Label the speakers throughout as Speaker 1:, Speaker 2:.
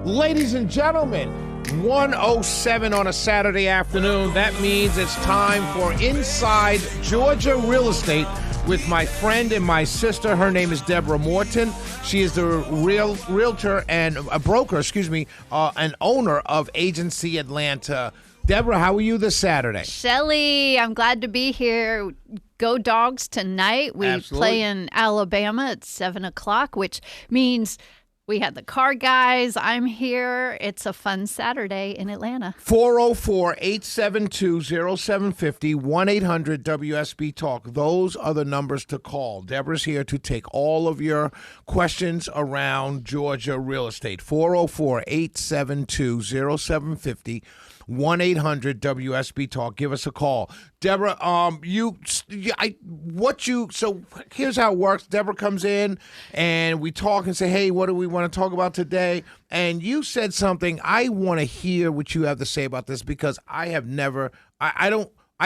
Speaker 1: Ladies and gentlemen, 1:07 on a Saturday afternoon. That means it's time for Inside Georgia Real Estate with my friend and my sister. Her name is Deborah Morton. She is the realtor and a broker, and owner of Agency Atlanta. Deborah, how are you this Saturday?
Speaker 2: Shelly, I'm glad to be here. Go Dogs tonight. We play in Alabama at 7 o'clock, which means we had the car guys. I'm here. It's a fun Saturday in Atlanta.
Speaker 1: 404-872-0750, 1-800-WSB-TALK. Those are the numbers to call. Deborah's here to take all of your questions around Georgia real estate. 404-872-0750. 1-800-WSB-TALK. Give us a call. Deborah, so here's how it works. Deborah comes in and we talk and say, hey, what do we want to talk about today? And you said something. I want to hear what you have to say about this because I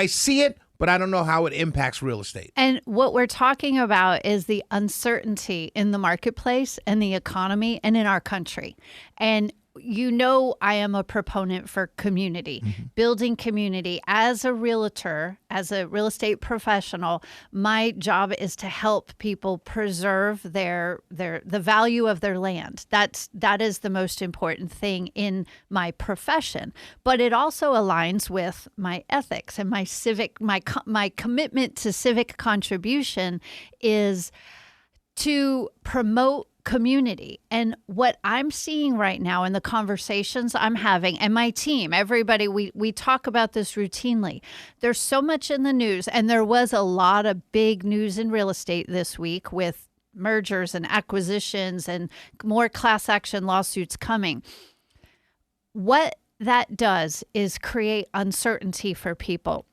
Speaker 1: see it, but I don't know how it impacts real estate.
Speaker 2: And what we're talking about is the uncertainty in the marketplace and the economy and in our country. And you know, I am a proponent for community, building community. As a realtor, as a real estate professional, my job is to help people preserve the value of their land. That is the most important thing in my profession. But it also aligns with my ethics and my commitment to civic contribution is to promote community. And what I'm seeing right now in the conversations I'm having and my team, everybody, we talk about this routinely. There's so much in the news, and there was a lot of big news in real estate this week with mergers and acquisitions and more class action lawsuits coming. What that does is create uncertainty for people.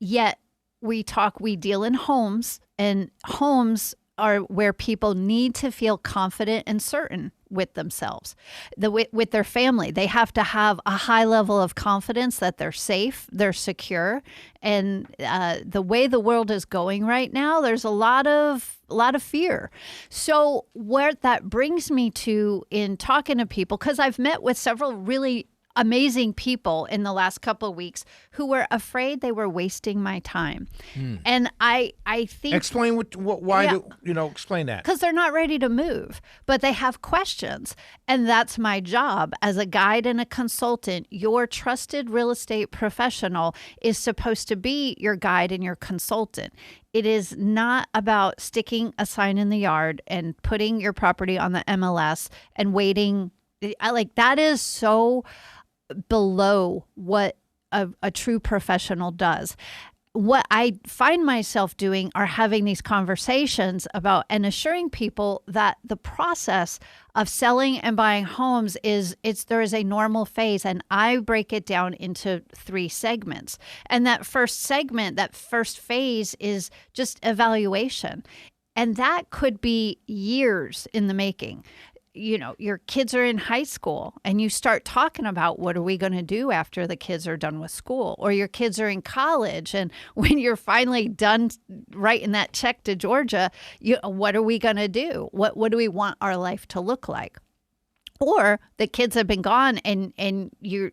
Speaker 2: Yet we deal in homes, and homes are where people need to feel confident and certain with themselves, with their family. They have to have a high level of confidence that they're safe, they're secure. And the way the world is going right now, there's a lot of fear. So where that brings me to in talking to people, because I've met with several really amazing people in the last couple of weeks who were afraid they were wasting my time. And I think...
Speaker 1: Explain explain that.
Speaker 2: Because they're not ready to move, but they have questions. And that's my job as a guide and a consultant. Your trusted real estate professional is supposed to be your guide and your consultant. It is not about sticking a sign in the yard and putting your property on the MLS and waiting. That is so below what a true professional does. What I find myself doing are having these conversations about and assuring people that the process of selling and buying homes there is a normal phase, and I break it down into 3 segments. And that first phase is just evaluation. And that could be years in the making. You know, your kids are in high school and you start talking about what are we going to do after the kids are done with school, or your kids are in college. And when you're finally done writing that check to Georgia, what are we going to do? What do we want our life to look like? Or the kids have been gone and you're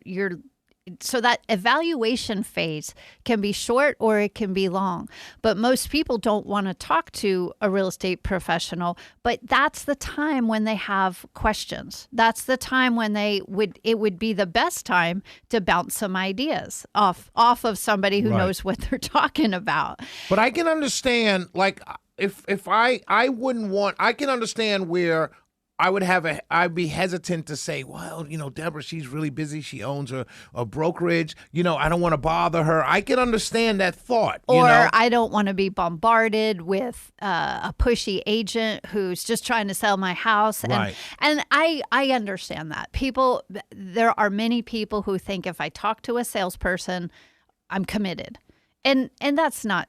Speaker 2: so that evaluation phase can be short or it can be long. But most people don't want to talk to a real estate professional, but that's the time when they have questions. That's the time when it would be the best time to bounce some ideas off of somebody who knows what they're talking about.
Speaker 1: But I can understand, if I wouldn't want, I can understand where I'd be hesitant to say, well, Deborah, she's really busy. She owns a brokerage. I don't want to bother her. I can understand that thought.
Speaker 2: Or I don't want to be bombarded with a pushy agent who's just trying to sell my house.
Speaker 1: Right.
Speaker 2: And I understand that. There are many people who think if I talk to a salesperson, I'm committed. And that's not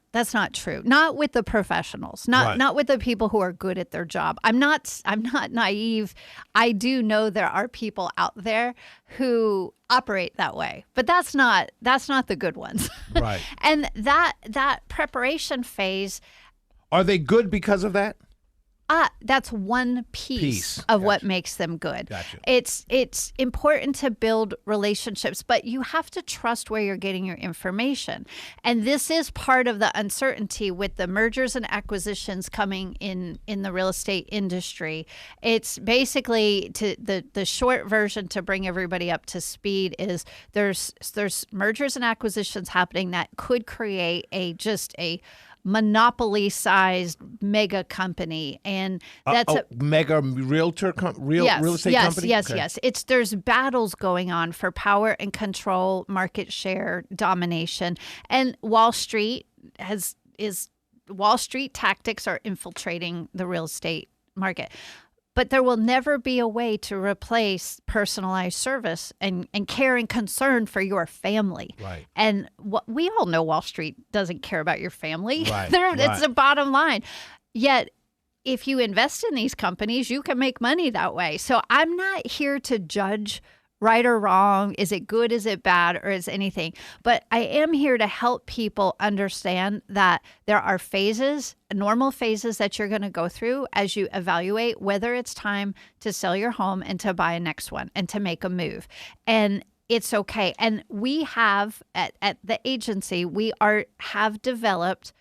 Speaker 2: true. Not with the professionals. Not with the people who are good at their job. I'm not naive. I do know there are people out there who operate that way, but that's not the good ones.
Speaker 1: Right.
Speaker 2: And that preparation phase.
Speaker 1: Are they good because of that?
Speaker 2: That's one piece of what makes them good.
Speaker 1: Gotcha.
Speaker 2: It's important to build relationships, but you have to trust where you're getting your information. And this is part of the uncertainty with the mergers and acquisitions coming in the real estate industry. It's basically the short version to bring everybody up to speed is there's mergers and acquisitions happening that could create a monopoly-sized mega company, and that's a
Speaker 1: mega real estate company.
Speaker 2: Yes. There's battles going on for power and control, market share domination, and Wall Street tactics are infiltrating the real estate market. But there will never be a way to replace personalized service and care and concern for your family.
Speaker 1: Right.
Speaker 2: And we all know Wall Street doesn't care about your family.
Speaker 1: Right.
Speaker 2: It's the bottom line. Yet, if you invest in these companies, you can make money that way. So I'm not here to judge right or wrong. Is it good? Is it bad? Or is anything? But I am here to help people understand that there are normal phases that you're going to go through as you evaluate whether it's time to sell your home and to buy a next one and to make a move. And it's okay. And we have at the agency, we have developed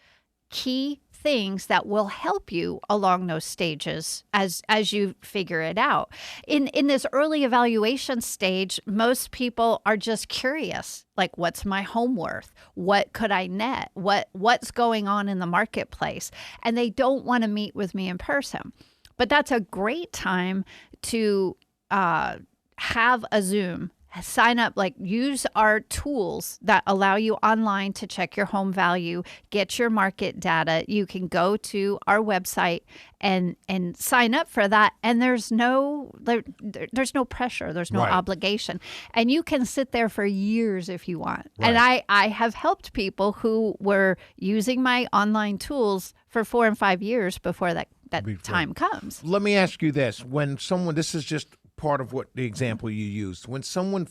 Speaker 2: key things that will help you along those stages as you figure it out. In this early evaluation stage, most people are just curious, like, what's my home worth? What could I net? What's going on in the marketplace? And they don't want to meet with me in person. But that's a great time to have a Zoom. Sign up, use our tools that allow you online to check your home value, get your market data. You can go to our website and sign up for that. And there's no pressure. There's no obligation. And you can sit there for years if you want. Right. And I have helped people who were using my online tools for 4 and 5 years before that time comes.
Speaker 1: Let me ask you this. This is just part of what the example you used. When someone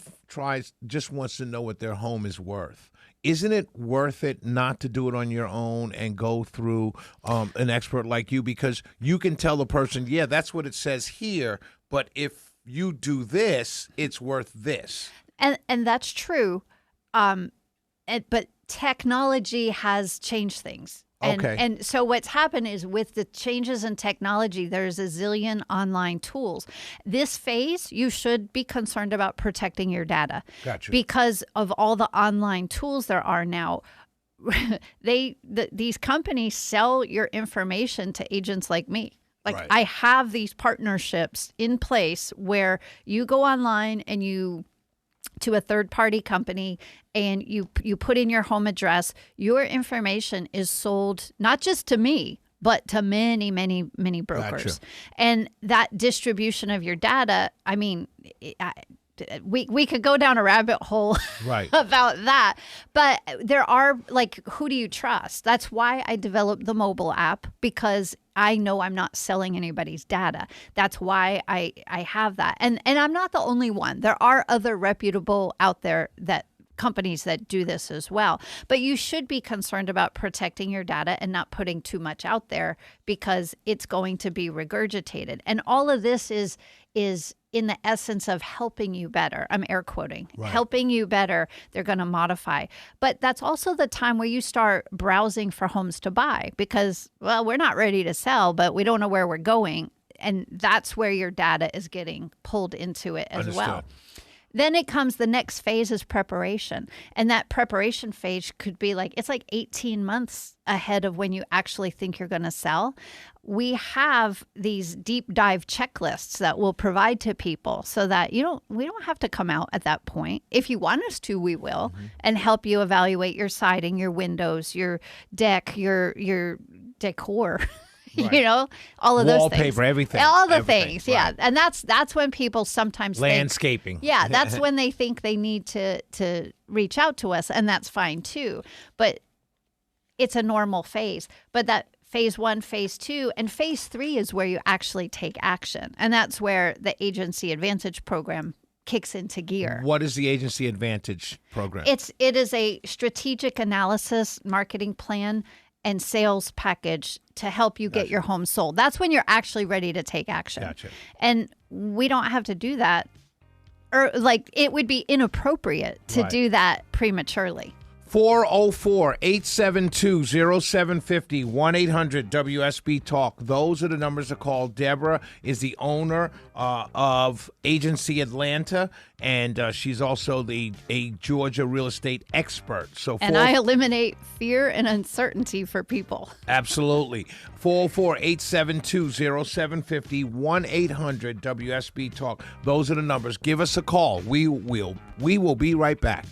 Speaker 1: just wants to know what their home is worth, isn't it worth it not to do it on your own and go through an expert like you? Because you can tell the person, yeah, that's what it says here, but if you do this, it's worth this.
Speaker 2: And that's true. But technology has changed things. And so what's happened is with the changes in technology, there's a zillion online tools. This phase, you should be concerned about protecting your data.
Speaker 1: Gotcha.
Speaker 2: Because of all the online tools there are now. These companies sell your information to agents like me. I have these partnerships in place where you go online and to a third-party company, and you put in your home address. Your information is sold not just to me, but to many, many, many brokers.
Speaker 1: Gotcha.
Speaker 2: And that distribution of your data, I mean, we could go down a rabbit hole about that. But there are, who do you trust? That's why I developed the mobile app, because I know I'm not selling anybody's data. That's why I have that. And I'm not the only one. There are other reputable out there companies that do this as well. But you should be concerned about protecting your data and not putting too much out there, because it's going to be regurgitated. And all of this is in the essence of helping you better. I'm air quoting. Right. Helping you better. They're going to modify. But that's also the time where you start browsing for homes to buy, because, well, we're not ready to sell, but we don't know where we're going. And that's where your data is getting pulled into it as well. Then it comes, the next phase is preparation. And that preparation phase could be it's 18 months ahead of when you actually think you're going to sell. We have these deep dive checklists that we'll provide to people so that we don't have to come out at that point. If you want us to, we will, and help you evaluate your siding, your windows, your deck, your decor. Right. All of those things.
Speaker 1: Wallpaper, everything.
Speaker 2: All the things, yeah. Right. And that's when people sometimes
Speaker 1: landscaping.
Speaker 2: That's when they think they need to reach out to us, and that's fine too. But it's a normal phase. But that phase 1, phase 2, and phase 3 is where you actually take action. And that's where the Agency Advantage program kicks into gear.
Speaker 1: What is the Agency Advantage program?
Speaker 2: It is a strategic analysis marketing plan. and sales package to help you get your home sold. That's when you're actually ready to take action.
Speaker 1: Gotcha.
Speaker 2: And we don't have to do that. Or like it would be inappropriate to do that prematurely.
Speaker 1: 404-872-0750, 1-800-WSB-TALK. Those are the numbers to call. Deborah is the owner of Agency Atlanta, and she's also a Georgia real estate expert.
Speaker 2: And I eliminate fear and uncertainty for people.
Speaker 1: Absolutely. 404-872-0750, 1-800-WSB-TALK. Those are the numbers. Give us a call. We will be right back.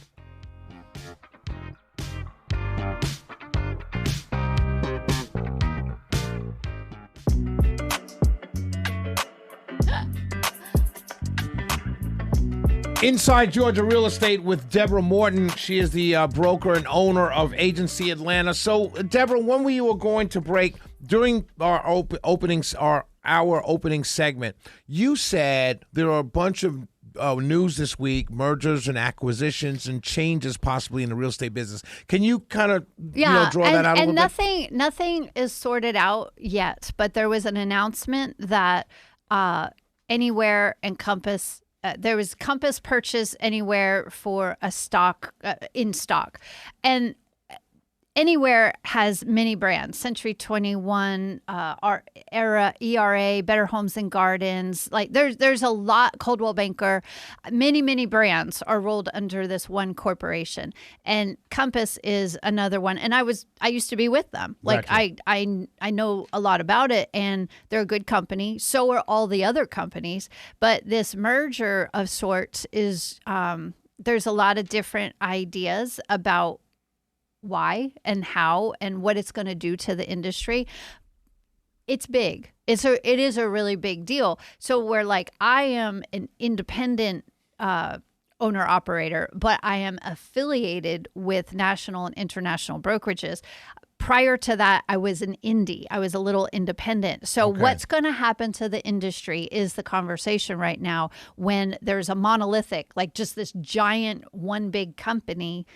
Speaker 1: Inside Georgia Real Estate with Deborah Morton. She is the broker and owner of Agency Atlanta. So, Deborah, when we were going to break during our opening segment, you said there are a bunch of news this week, mergers and acquisitions and changes possibly in the real estate business. Can you kind of draw that out a little bit?
Speaker 2: And nothing is sorted out yet, but there was an announcement that Anywhere and Compass. There was Compass purchase Anywhere for a stock in stock, and Anywhere has many brands: Century 21, ERA, Better Homes and Gardens. Like there's a lot. Coldwell Banker, many brands are rolled under this one corporation, and Compass is another one. And I used to be with them. Like gotcha. I know a lot about it, and they're a good company. So are all the other companies. But this merger of sorts is there's a lot of different ideas about why and how and what it's going to do to the industry. It's big. It is a really big deal. So we're like, I am an independent owner operator, but I am affiliated with national and international brokerages. Prior to that, I was an indie. I was a little independent. So what's going to happen to the industry is the conversation right now when there's a monolithic, like just this giant one big company.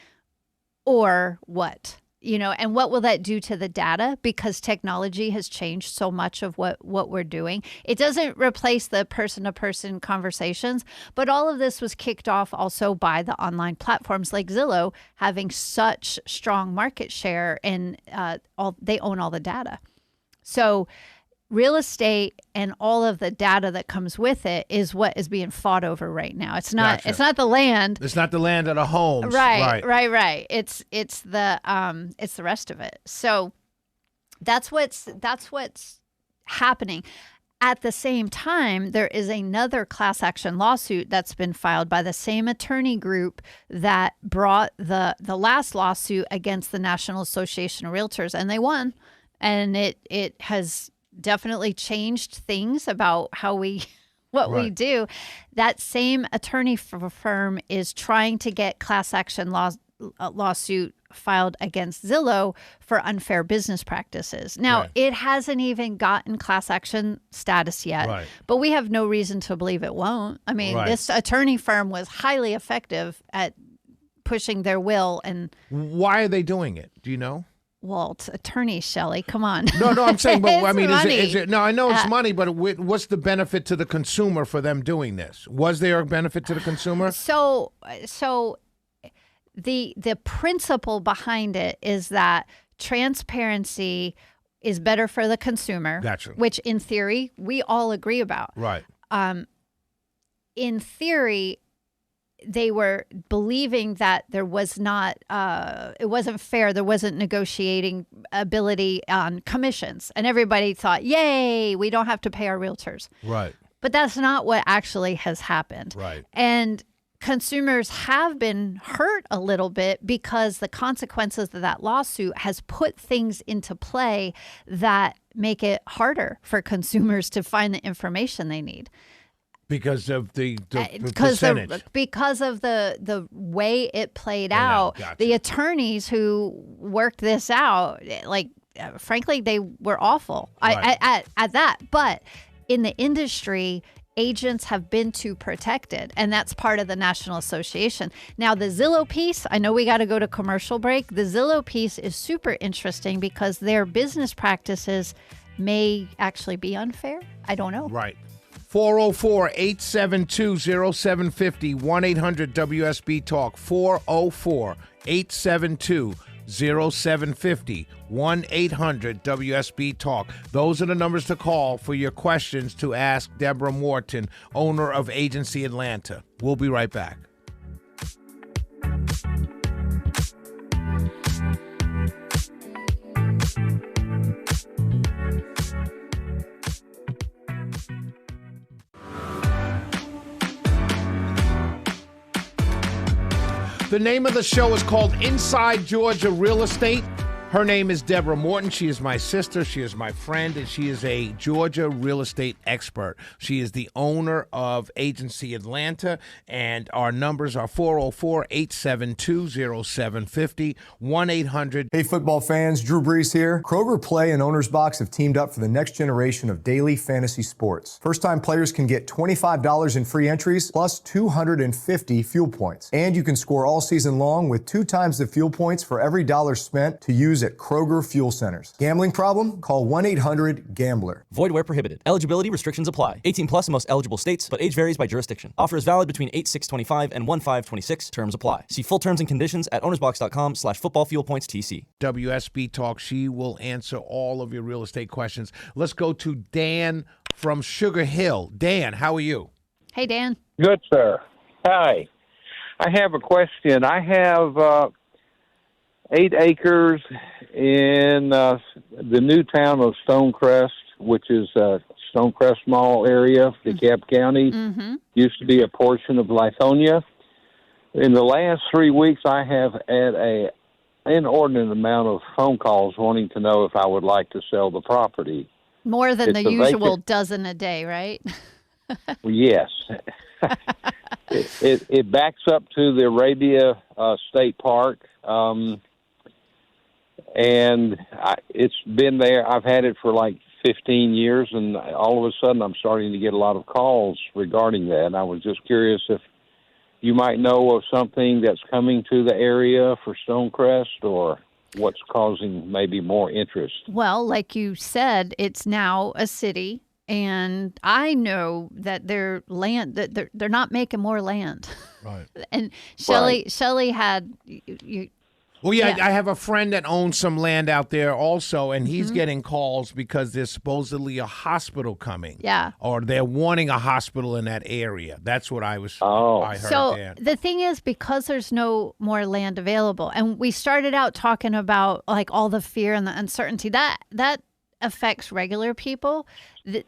Speaker 2: Or what, and what will that do to the data? Because technology has changed so much of what we're doing. It doesn't replace the person-to-person conversations, but all of this was kicked off also by the online platforms like Zillow having such strong market share, and they own all the data. So real estate and all of the data that comes with it is what is being fought over right now. It's not. Gotcha. It's not the land.
Speaker 1: It's not the land of the homes.
Speaker 2: Right. It's the rest of it. So that's what's happening. At the same time, there is another class action lawsuit that's been filed by the same attorney group that brought the last lawsuit against the National Association of Realtors, and they won. And it has definitely changed things about how we we do. That same attorney firm is trying to get class action lawsuit filed against Zillow for unfair business practices. Now, it hasn't even gotten class action status yet, but we have no reason to believe it won't. I mean, this attorney firm was highly effective at pushing their will. And
Speaker 1: why are they doing it? Do you know?
Speaker 2: Well, it's attorneys, Shelley. Come on.
Speaker 1: No, I'm saying, but I mean, is it? No, I know it's money, but what's the benefit to the consumer for them doing this? Was there a benefit to the consumer?
Speaker 2: So the principle behind it is that transparency is better for the consumer.
Speaker 1: Gotcha.
Speaker 2: Which, in theory, we all agree about.
Speaker 1: Right.
Speaker 2: In theory, they were believing that there was not, it wasn't fair. There wasn't negotiating ability on commissions. And everybody thought, yay, we don't have to pay our realtors.
Speaker 1: Right.
Speaker 2: But that's not what actually has happened.
Speaker 1: Right.
Speaker 2: And consumers have been hurt a little bit because the consequences of that lawsuit has put things into play that make it harder for consumers to find the information they need.
Speaker 1: Because of the percentage.
Speaker 2: Because of the way it played out.
Speaker 1: Gotcha.
Speaker 2: The attorneys who worked this out, frankly, they were awful at that. But in the industry, agents have been too protected, and that's part of the National Association. Now, the Zillow piece, I know we got to go to commercial break. The Zillow piece is super interesting because their business practices may actually be unfair. I don't know.
Speaker 1: Right. 404-872-0750, 1-800-WSB-TALK, 404-872-0750, 1-800-WSB-TALK. Those are the numbers to call for your questions to ask Deborah Morton, owner of Agency Atlanta. We'll be right back. The name of the show is called Inside Georgia Real Estate. Her name is Deborah Morton. She is my sister. She is my friend, and she is a Georgia real estate expert. She is the owner of Agency Atlanta, and our numbers are 404-872-0750, 1-800.
Speaker 3: Hey, football fans, Drew Brees here. Kroger Play and Owner's Box have teamed up for the next generation of daily fantasy sports. First-time players can get $25 in free entries plus 250 fuel points. And you can score all season long with 2 times the fuel points for every dollar spent to use at Kroger Fuel Centers. Gambling problem? Call 1-800-GAMBLER.
Speaker 4: Void where prohibited. Eligibility restrictions apply. 18 plus in most eligible states, but age varies by jurisdiction. Offer is valid between 8/6/25 and 1/5/26. Terms apply. See full terms and conditions at ownersbox.com/footballfuelpointstc.
Speaker 1: WSB Talk. She will answer all of your real estate questions. Let's go to Dan from Sugar Hill. Dan, how are you?
Speaker 2: Hey, Dan.
Speaker 5: Good, sir. Hi. I have a question. I have 8 acres in the new town of Stonecrest, which is Stonecrest Mall area, DeKalb County. Mm-hmm. Used to be a portion of Lithonia. In the last 3 weeks, I have had an inordinate amount of phone calls wanting to know if I would like to sell the property.
Speaker 2: More than the usual dozen a day, right?
Speaker 5: Yes. It backs up to the Arabia State Park. And it's been there. I've had it for like 15 years, and all of a sudden I'm starting to get a lot of calls regarding that. And I was just curious if you might know of something that's coming to the area for Stonecrest, or what's causing maybe more interest.
Speaker 2: Well, like you said, it's now a city, and I know that their land, that they're not making more land.
Speaker 1: Right.
Speaker 2: And Shelley had you.
Speaker 1: Well, yeah, I have a friend that owns some land out there also, and he's getting calls because there's supposedly a hospital coming.
Speaker 2: Yeah.
Speaker 1: Or they're wanting a hospital in that area. That's what I heard.
Speaker 2: So
Speaker 1: Dan.
Speaker 2: The thing is, because there's no more land available, and we started out talking about like all the fear and the uncertainty, that affects regular people.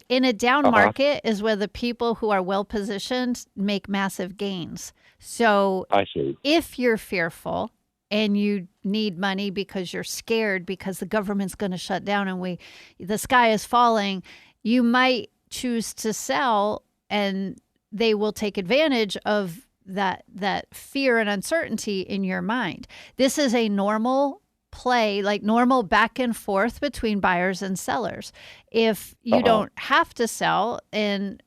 Speaker 2: In a down market is where the people who are well-positioned make massive gains. So
Speaker 5: I see.
Speaker 2: If you're fearful and you need money because you're scared because the government's going to shut down and the sky is falling, you might choose to sell, and they will take advantage of that fear and uncertainty in your mind. This is a normal play, like normal back and forth between buyers and sellers. If you don't have to sell and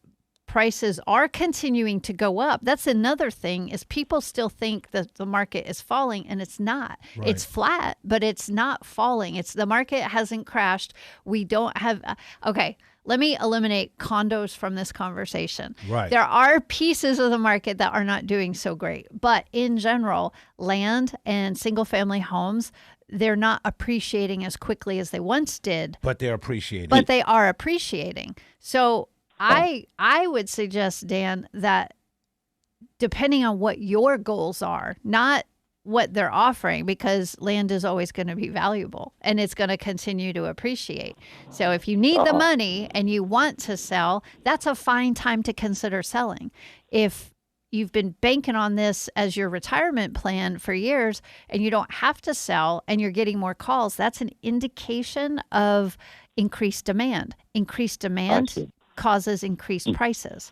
Speaker 2: prices are continuing to go up, that's another thing, is people still think that the market is falling, and it's not. Right. It's flat, but it's not falling. The market hasn't crashed. We don't have okay, let me eliminate condos from this conversation.
Speaker 1: Right.
Speaker 2: There are pieces of the market that are not doing so great, but in general, land and single family homes, they're not appreciating as quickly as they once did.
Speaker 1: But they're appreciating.
Speaker 2: But they are appreciating. So I would suggest, Dan, that depending on what your goals are, not what they're offering, because land is always going to be valuable and it's going to continue to appreciate. So if you need the money and you want to sell, that's a fine time to consider selling. If you've been banking on this as your retirement plan for years and you don't have to sell and you're getting more calls, that's an indication of increased demand. Increased demand causes increased prices.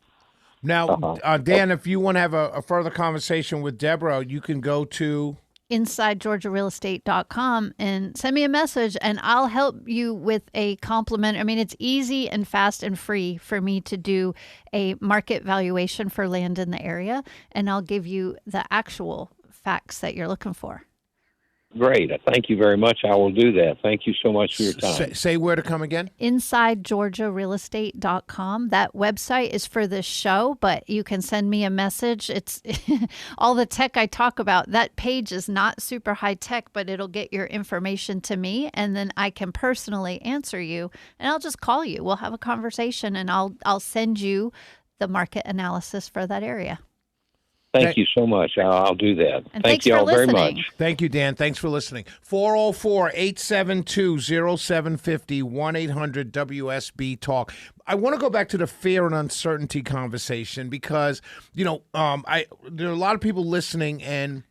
Speaker 1: Now, Dan, if you want to have a further conversation with Deborah, you can go to
Speaker 2: InsideGeorgiaRealEstate.com and send me a message, and I'll help you with a compliment. I mean, it's easy and fast and free for me to do a market valuation for land in the area, and I'll give you the actual facts that you're looking for.
Speaker 5: Great. Thank you very much. I will do that. Thank you so much for your time.
Speaker 1: Say where to come again?
Speaker 2: InsideGeorgiaRealEstate.com. That website is for this show, but you can send me a message. It's all the tech I talk about. That page is not super high tech, but it'll get your information to me, and then I can personally answer you, and I'll just call you. We'll have a conversation, and I'll send you the market analysis for that area.
Speaker 5: Thank you so much. I'll do that.
Speaker 2: And
Speaker 5: Thank you all very much.
Speaker 1: Thank you, Dan. Thanks for listening. 404-872-0750, 1-800-WSB-TALK. I want to go back to the fear and uncertainty conversation because, there are a lot of people listening, and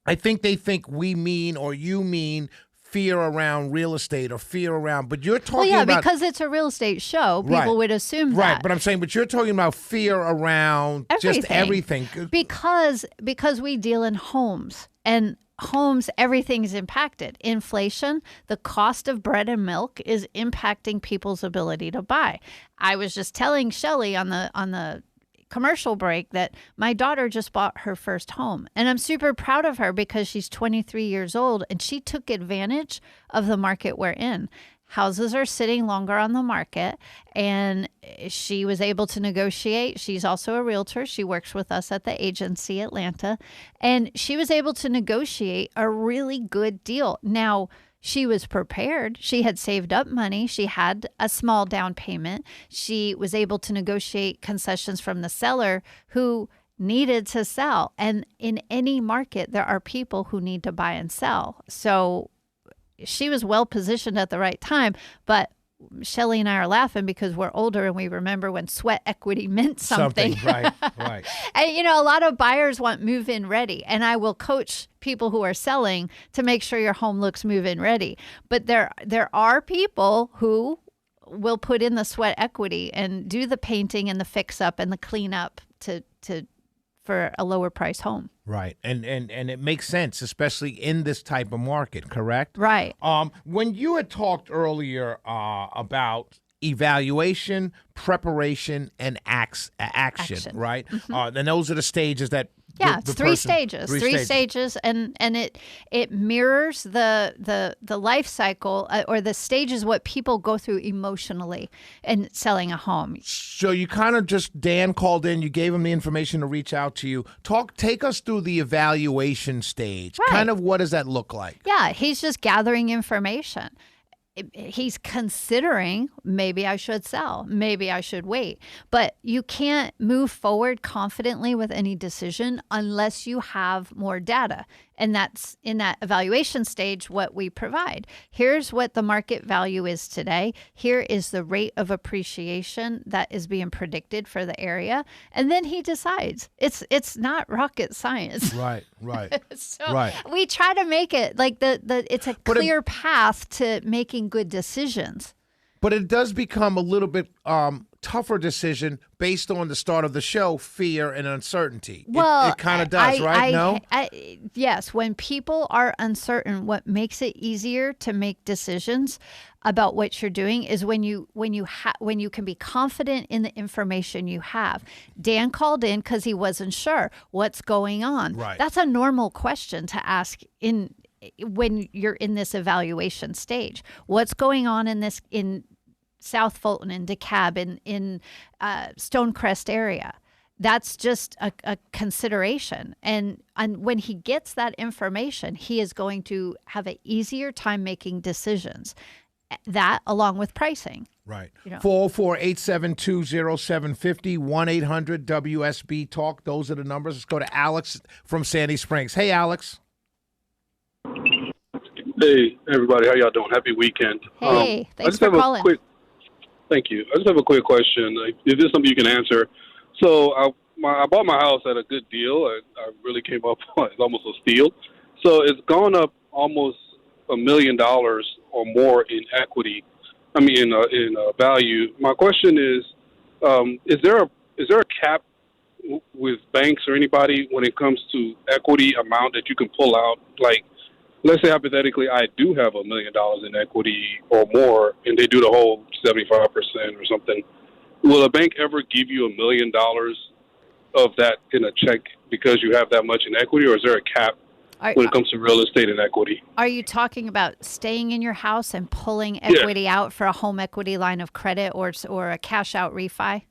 Speaker 1: I think they think we mean or you mean fear around real estate or fear around, but you're talking about...
Speaker 2: because it's a real estate show, people would assume that.
Speaker 1: Right, but I'm saying, but you're talking about fear around just everything.
Speaker 2: Because we deal in homes, and homes, everything is impacted. Inflation, the cost of bread and milk is impacting people's ability to buy. I was just telling Shelley on the commercial break that my daughter just bought her first home, and I'm super proud of her because she's 23 years old and she took advantage of the market we're in. Houses are sitting longer on the market, and she was able to negotiate. She's also a realtor. She works with us at the agency Atlanta, and she was able to negotiate a really good deal. Now, she was prepared. She had saved up money. She had a small down payment. She was able to negotiate concessions from the seller who needed to sell. And in any market, there are people who need to buy and sell. So she was well positioned at the right time. But Shelley and I are laughing because we're older and we remember when sweat equity meant something.
Speaker 1: Right.
Speaker 2: And, a lot of buyers want move-in ready. And I will coach people who are selling to make sure your home looks move-in ready. But there are people who will put in the sweat equity and do the painting and the fix-up and the cleanup for a lower price home.
Speaker 1: Right. And it makes sense, especially in this type of market, correct?
Speaker 2: Right.
Speaker 1: When you had talked earlier about evaluation, preparation, and action, right?
Speaker 2: Mm-hmm.
Speaker 1: And those are the stages that
Speaker 2: it's three stages, and it mirrors the life cycle or the stages what people go through emotionally in selling a home.
Speaker 1: So you kind of Dan called in, you gave him the information to reach out to you. Take us through the evaluation stage.
Speaker 2: Right.
Speaker 1: Kind of what does that look like?
Speaker 2: Yeah, he's just gathering information. He's considering, maybe I should sell, maybe I should wait. But you can't move forward confidently with any decision unless you have more data. And that's in that evaluation stage what we provide. Here's what the market value is today. Here is the rate of appreciation that is being predicted for the area. And then he decides. It's not rocket science.
Speaker 1: Right.
Speaker 2: So we try to make it like it's a clear path to making good decisions.
Speaker 1: But it does become a little bit tougher decision based on the start of the show, fear and uncertainty.
Speaker 2: Well,
Speaker 1: it kind of does, right?
Speaker 2: Yes. When people are uncertain, what makes it easier to make decisions about what you're doing is when you can be confident in the information you have. Dan called in because he wasn't sure what's going on.
Speaker 1: Right.
Speaker 2: That's a normal question to ask when you're in this evaluation stage. What's going on in South Fulton, in DeKalb, in Stonecrest area? That's just a consideration. And when he gets that information, he is going to have an easier time making decisions. That along with pricing.
Speaker 1: Right. 404-872-0750, 1-800-WSB-TALK. Those are the numbers. Let's go to Alex from Sandy Springs. Hey, Alex.
Speaker 6: Hey, everybody. How y'all doing? Happy weekend.
Speaker 2: Hey, thanks for calling.
Speaker 6: Thank you. I just have a quick question. Is this something you can answer? So I bought my house at a good deal. I really came up on it's almost a steal. So it's gone up almost $1 million or more in equity. I mean, in value. My question is there a cap with banks or anybody when it comes to equity amount that you can pull out? Like, let's say hypothetically I do have $1 million in equity or more, and they do the whole 75% or something. Will a bank ever give you $1 million of that in a check because you have that much in equity, or is there a cap when it comes to real estate and equity?
Speaker 2: Are you talking about staying in your house and pulling equity out for a home equity line of credit or a cash out refi?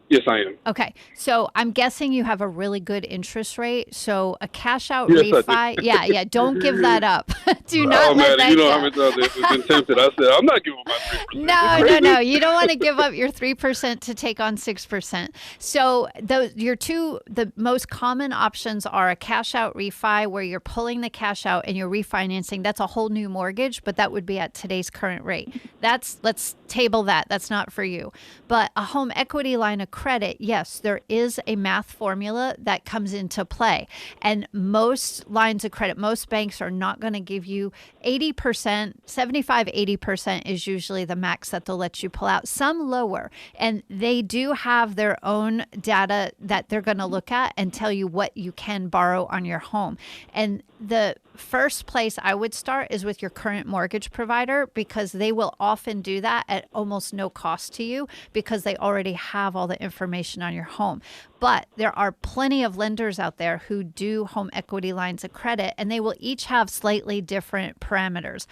Speaker 6: Yes, I am.
Speaker 2: Okay. So I'm guessing you have a really good interest rate. So a cash out
Speaker 6: Yes,
Speaker 2: refi, yeah, don't give that up. Do not let that
Speaker 6: you know
Speaker 2: go.
Speaker 6: how many times I've been tempted. I said, I'm not giving my 3%.
Speaker 2: No. You don't want to give up your 3% to take on 6%. So the most common options are a cash out refi where you're pulling the cash out and you're refinancing. That's a whole new mortgage, but that would be at today's current rate. Let's table that. That's not for you. But a home equity line of credit, yes, there is a math formula that comes into play. And most lines of credit, most banks are not going to give you 80%, 75, 80% is usually the max that they'll let you pull out. Some lower. And they do have their own data that they're going to look at and tell you what you can borrow on your home. And the first place I would start is with your current mortgage provider, because they will often do that at almost no cost to you because they already have all the information on your home. But there are plenty of lenders out there who do home equity lines of credit, and they will each have slightly different parameters.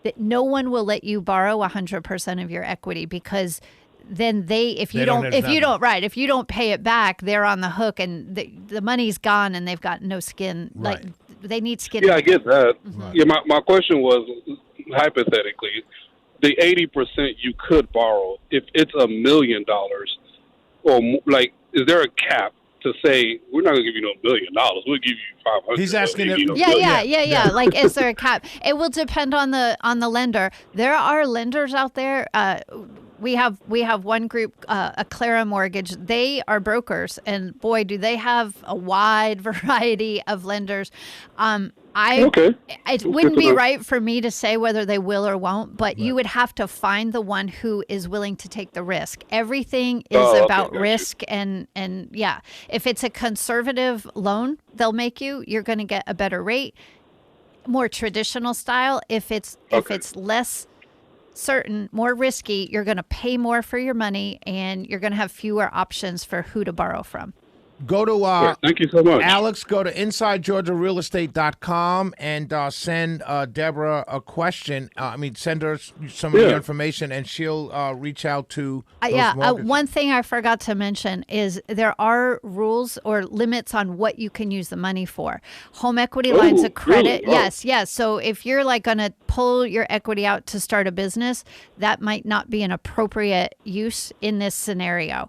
Speaker 2: That no one will let you borrow 100% of your equity, because then if you don't pay it back, they're on the hook, and the money's gone, and they've got no skin.
Speaker 1: Right.
Speaker 2: Like they need skin.
Speaker 6: Yeah, I get that.
Speaker 2: Mm-hmm.
Speaker 6: Yeah, my question was, hypothetically, the 80% you could borrow, if it's $1 million, or like, is there a cap to say we're not going to give you no $1 million? We'll give you 500.
Speaker 1: He's asking if,
Speaker 2: Yeah. Like, is there a cap? It will depend on the lender. There are lenders out there. We have one group, Aclara Mortgage. They are brokers, and boy, do they have a wide variety of lenders. It wouldn't be right for me to say whether they will or won't, but you would have to find the one who is willing to take the risk. Everything is about risk, and yeah, if it's a conservative loan, they'll make you're going to get a better rate, more traditional style. If it's less certain, more risky, you're going to pay more for your money, and you're going to have fewer options for who to borrow from.
Speaker 1: Go to
Speaker 6: thank you so much,
Speaker 1: Alex. Go to InsideGeorgiaRealEstate.com and send Deborah a question. Send her some of your information, and she'll reach out to.
Speaker 2: One thing I forgot to mention is there are rules or limits on what you can use the money for. Home equity lines of credit,
Speaker 6: really?
Speaker 2: yes. So if you're like going to pull your equity out to start a business, that might not be an appropriate use in this scenario.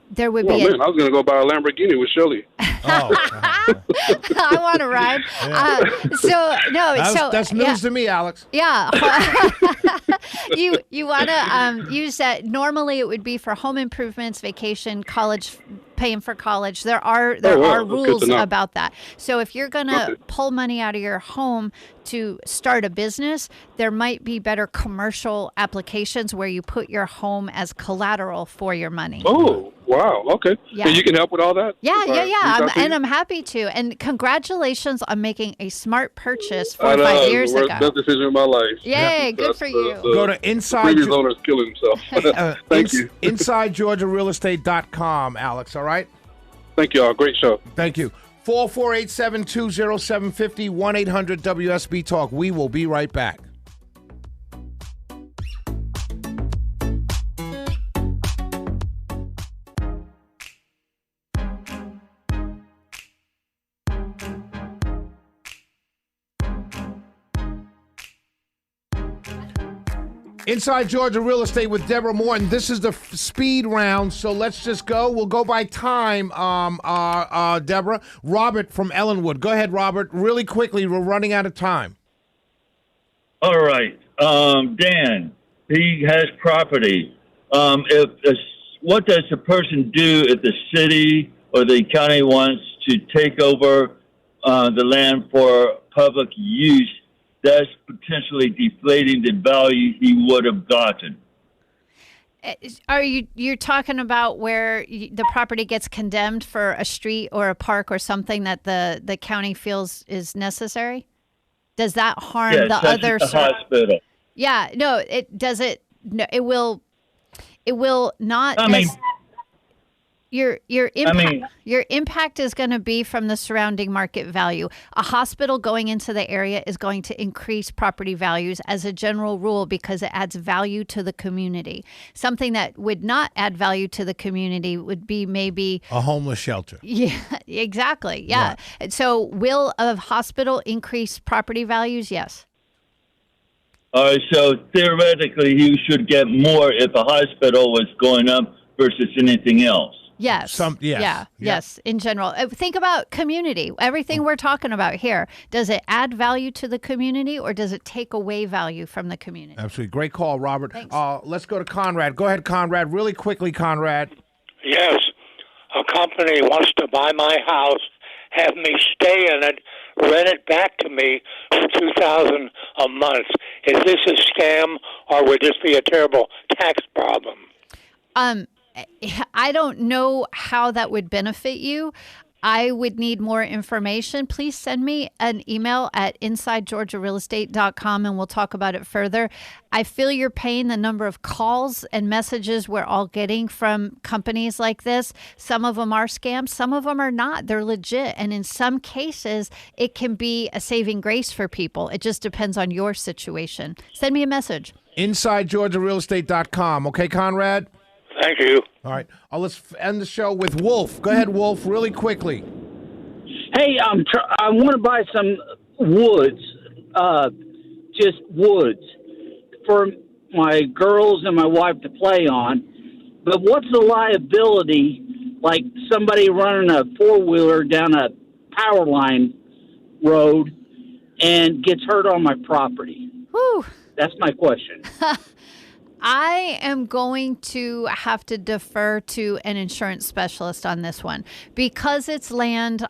Speaker 2: There would be.
Speaker 6: I was going to go buy a Lamborghini with Shirley.
Speaker 2: I want to ride.
Speaker 1: That's news to me, Alex.
Speaker 2: Yeah. You want to use that. Normally, it would be for home improvements, vacation, college, paying for college. There are rules about that. So if you're going to pull money out of your home to start a business, there might be better commercial applications where you put your home as collateral for your money.
Speaker 6: Oh, wow. Okay.
Speaker 2: Yeah.
Speaker 6: So you can help with all that?
Speaker 2: Yeah. I'm happy to. And congratulations on making a smart purchase 4 or 5 years ago.
Speaker 6: Best decision of my life.
Speaker 2: Yay, good for you.
Speaker 1: Go to Inside.
Speaker 6: Previous owner's killing himself. Thank you.
Speaker 1: InsideGeorgiaRealEstate.com, Alex. All right.
Speaker 6: Thank you all. Great show.
Speaker 1: Thank you. 448-720-750, 1-800-WSB Talk. We will be right back. Inside Georgia Real Estate with Deborah Morton. This is the speed round, so let's just go. We'll go by time, Deborah. Robert from Ellenwood. Go ahead, Robert. Really quickly, we're running out of time.
Speaker 7: All right. Dan, he has property. What does the person do if the city or the county wants to take over the land for public use? That's potentially deflating the value he would have gotten.
Speaker 2: Are you're talking about where the property gets condemned for a street or a park or something that the county feels is necessary? Does that harm the other
Speaker 7: hospital?
Speaker 2: Yeah, no, it does it. No, it will not. Your impact is going to be from the surrounding market value. A hospital going into the area is going to increase property values as a general rule because it adds value to the community. Something that would not add value to the community would be maybe
Speaker 1: a homeless shelter.
Speaker 2: Yeah, exactly. Yeah. Right. So will a hospital increase property values? Yes.
Speaker 7: So theoretically, you should get more if a hospital was going up versus anything else.
Speaker 2: Yes.
Speaker 1: Yes.
Speaker 2: Yes. In general, think about community. Everything we're talking about here, does it add value to the community or does it take away value from the community?
Speaker 1: Absolutely. Great call, Robert.
Speaker 2: Thanks.
Speaker 1: Let's go to Conrad. Go ahead, Conrad. Really quickly, Conrad.
Speaker 8: Yes. A company wants to buy my house, have me stay in it, rent it back to me for $2,000 a month. Is this a scam or would this be a terrible tax problem?
Speaker 2: I don't know how that would benefit you. I would need more information. Please send me an email at insidegeorgiarealestate.com and we'll talk about it further. I feel your pain, the number of calls and messages we're all getting from companies like this. Some of them are scams. Some of them are not. They're legit. And in some cases, it can be a saving grace for people. It just depends on your situation. Send me a message.
Speaker 1: InsideGeorgiaRealEstate.com. Okay, Conrad?
Speaker 8: Thank you.
Speaker 1: All right. Let's end the show with Wolf. Go ahead, Wolf, really quickly.
Speaker 9: Hey, I want to buy some woods, just woods, for my girls and my wife to play on. But what's the liability, like somebody running a four-wheeler down a power line road and gets hurt on my property?
Speaker 2: Whew.
Speaker 9: That's my question.
Speaker 2: I am going to have to defer to an insurance specialist on this one because it's land.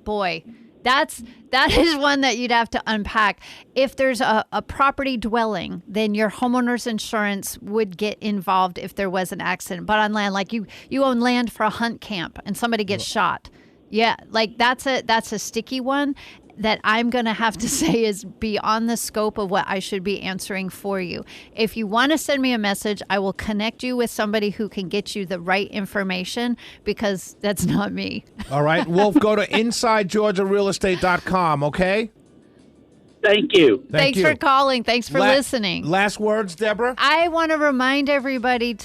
Speaker 2: Boy, that is one that you'd have to unpack. If there's a property dwelling, then your homeowner's insurance would get involved if there was an accident. But on land, like you own land for a hunt camp and somebody gets shot. Yeah, like that's a sticky one that I'm going to have to say is beyond the scope of what I should be answering for you. If you want to send me a message, I will connect you with somebody who can get you the right information because that's not me.
Speaker 1: All right, Wolf, go to InsideGeorgiaRealEstate.com, okay?
Speaker 9: Thank you.
Speaker 2: Thanks for calling. Thanks for listening.
Speaker 1: Last words, Deborah?
Speaker 2: I want to remind everybody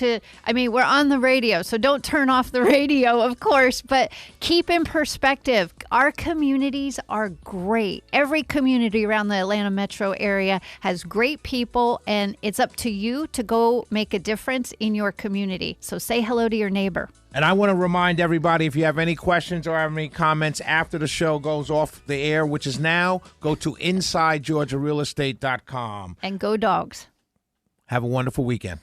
Speaker 2: we're on the radio, so don't turn off the radio, of course, but keep in perspective. Our communities are great. Every community around the Atlanta metro area has great people, and it's up to you to go make a difference in your community. So say hello to your neighbor.
Speaker 1: And I want to remind everybody, if you have any questions or have any comments after the show goes off the air, which is now, go to InsideGeorgiaRealEstate.com.
Speaker 2: And go Dogs.
Speaker 1: Have a wonderful weekend.